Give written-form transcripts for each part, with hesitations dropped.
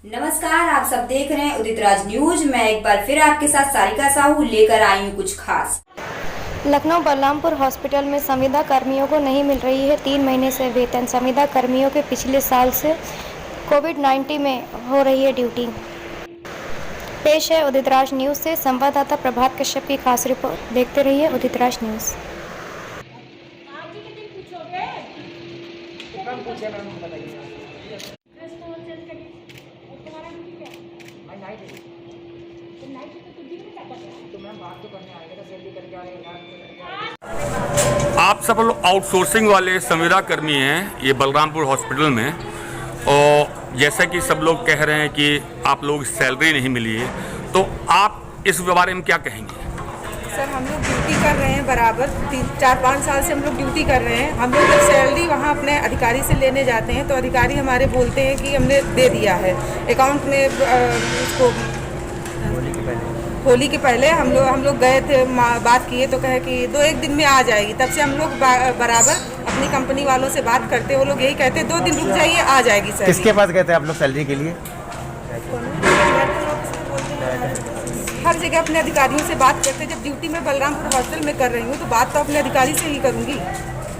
नमस्कार, आप सब देख रहे हैं उदित राज न्यूज। मैं एक बार फिर आपके साथ सारिका साहू लेकर आई हूँ कुछ खास। लखनऊ बलरामपुर हॉस्पिटल में संविदा कर्मियों को नहीं मिल रही है 3 महीने से वेतन। संविदा कर्मियों के पिछले साल से कोविड-19 में हो रही है ड्यूटी। पेश है उदित राज न्यूज से संवाददाता प्रभात कश्यप की खास रिपोर्ट। देखते रहिए उदित राज न्यूज। आप सब लोग आउटसोर्सिंग वाले संविदा कर्मी हैं ये बलरामपुर हॉस्पिटल में, और जैसा कि सब लोग कह रहे हैं कि आप लोग सैलरी नहीं मिली है, तो आप इस बारे में क्या कहेंगे? सर, हम लोग ड्यूटी कर रहे हैं बराबर 4-5 साल से हम लोग ड्यूटी कर रहे हैं। हम लोग जब सैलरी वहाँ अपने अधिकारी से लेने जाते हैं तो अधिकारी हमारे बोलते हैं कि हमने दे दिया है अकाउंट में। उसको होली के पहले हम लोग गए थे, बात किए तो कहे कि 2-1 दिन में आ जाएगी। तब से हम लोग बराबर अपनी कंपनी वालों से बात करते, वो लोग यही कहते 2 दिन रुक जाइए, आ जाएगी सैलरी। किसके पास गए थे आप लोग सैलरी के लिए? हर जगह अपने अधिकारियों से बात करते। जब ड्यूटी में बलरामपुर हॉस्पिटल में कर रही हूँ तो बात तो अपने अधिकारी से ही करूँगी।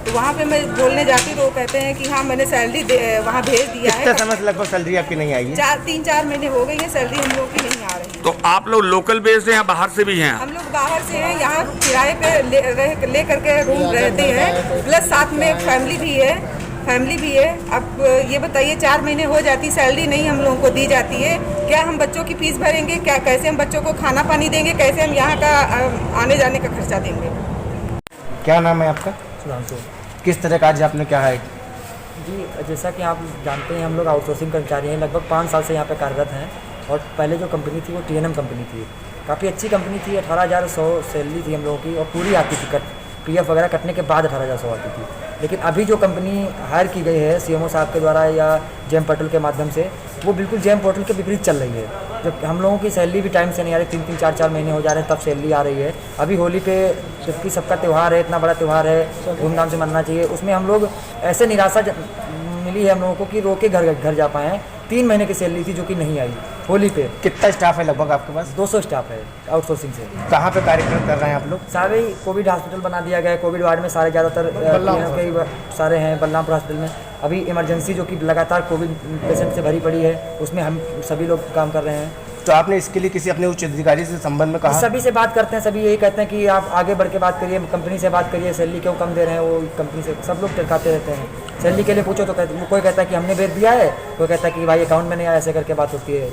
तो वहाँ पे मैं बोलने जाती तो वो कहते हैं कि हाँ मैंने सैलरी वहाँ भेज दिया है। कितने समय से लगभग सैलरी आपकी नहीं आई है? 3-4 महीने हो गई है, सैलरी हम लोग की नहीं आ रही। तो आप लोग लोकल बेस्ड हैं या बाहर से भी हैं? हम लोग बाहर से हैं, यहाँ किराए पे ले करके रूम रहते हैं, प्लस साथ में फैमिली भी है। अब ये बताइए 4 महीने हो जाती, सैलरी नहीं हम लोगों को दी जाती है। क्या हम बच्चों की फीस भरेंगे? कैसे हम बच्चों को खाना पानी देंगे? कैसे हम यहाँ का आने जाने का खर्चा देंगे? क्या नाम है आपका? सुधांशु किस तरह का आज आपने क्या है? जी, जैसा कि आप जानते हैं हम लोग आउटसोर्सिंग कर्मचारी हैं, लगभग 5 साल से यहाँ पे कार्यरत हैं। और पहले जो कंपनी थी वो TNM कंपनी थी, काफ़ी अच्छी कंपनी थी। 18,100 सैलरी थी हम लोगों की, और पूरी आती थी, PF वगैरह कटने के बाद 18,100 आती थी। लेकिन अभी जो कंपनी हायर की गई है CMO साहब के द्वारा या जेम पोर्टल के माध्यम से, वो बिल्कुल जेम पोर्टल के विपरीत चल रही है। जब हम लोगों की सैलरी भी टाइम से नहीं आ रही, 3-3, 4-4 महीने हो जा रहे हैं तब सैलरी आ रही है। अभी होली पे जबकि सबका त्यौहार है, इतना बड़ा त्यौहार है, धूमधाम से मनाना चाहिए, उसमें हम लोग ऐसे निराशा मिली है हम लोगों को कि रोके घर जा पाए हैं। 3 महीने की सैलरी थी जो कि नहीं आई होली पे। कितना स्टाफ है लगभग आपके पास? 200 स्टाफ है आउटसोर्सिंग से। कहाँ पे कार्यक्रम कर रहे हैं आप लोग? सारे कोविड हॉस्पिटल बना दिया गया है। कोविड वार्ड में सारे ज़्यादातर सारे हैं बलरामपुर हॉस्पिटल में। अभी इमरजेंसी जो कि लगातार कोविड पेशेंट से भरी पड़ी है, उसमें हम सभी लोग काम कर रहे हैं। तो आपने इसके लिए किसी अपने उच्च अधिकारी से संबंध में कहा? सभी से बात करते हैं, सभी यही कहते हैं कि आप आगे बढ़ के बात करिए, कंपनी से बात करिए, सैलरी क्यों कम दे रहे हैं। वो कंपनी से सब लोग टरकाते रहते हैं। सैलरी के लिए पूछो तो कोई कहता है कि हमने भेज दिया है, कोई कहता है कि भाई अकाउंट में नहीं आया, ऐसे करके बात होती है।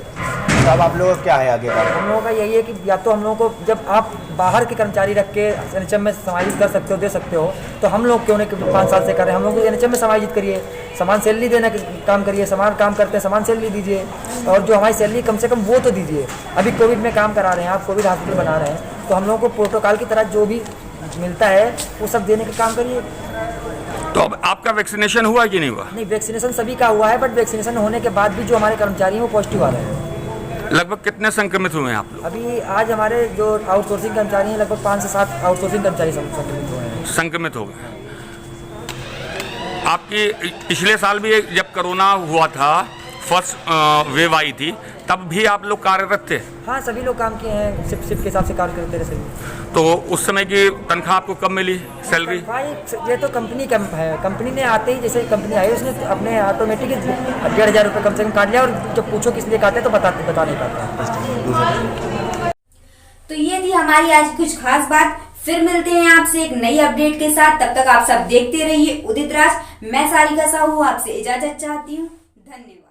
तो अब आप लोगों का क्या है आगे? हम लोगों का यही है कि या तो हम लोगों को, जब आप बाहर के कर्मचारी रख के NHM में समायोजित कर सकते हो, दे सकते हो, तो हम लोग क्यों नहीं 5 साल से कर रहे हैं? हम लोग NHM में समायोजित करिए, समान सैलरी देने का काम करिए, समान काम करते हैं समान सैलरी दीजिए, और जो हमारी सैलरी कम से कम वो तो दीजिए। अभी कोविड में काम करा रहे हैं आप, कोविड हॉस्पिटल बना रहे हैं, तो हम लोगों को प्रोटोकॉल की तरह जो भी मिलता है वो सब देने का काम करिए। तो अब आपका वैक्सीनेशन हुआ कि नहीं हुआ? नहीं, वैक्सीनेशन सभी का हुआ है, बट वैक्सीनेशन होने के बाद भी जो हमारे कर्मचारी हैं वो पॉजिटिव आ रहे हैं। लगभग कितने संक्रमित हुए हैं आप लोग? अभी आज हमारे जो आउटसोर्सिंग कर्मचारी हैं लगभग 5 से 7 आउटसोर्सिंग कर्मचारी संक्रमित हुए हैं। संक्रमित हो गए। आपकी पिछले साल भी जब कोरोना हुआ था, फर्स्ट वेव आई थी, तब भी आप लोग कार्यरत थे? हाँ, सभी लोग काम किए हैं, शिफ्ट के हिसाब से कार्य करते रहे सभी। तो उस समय की तनख्वाह आपको कब मिली सैलरी? भाई ये तो कंपनी का है, कंपनी ने आते ही जैसे कंपनी आई उसने अपने ऑटोमेटिक 1,500 रुपये कम से कम काट लिया, और जब पूछो किस लिए काटे तो बता नहीं पाते। तो ये थी हमारी आज कुछ खास बात। फिर मिलते हैं आपसे एक नई अपडेट के साथ। तब तक आप सब देखते रहिए उदित राज। मैं सारिका साहू आपसे इजाजत चाहती हूँ। धन्यवाद।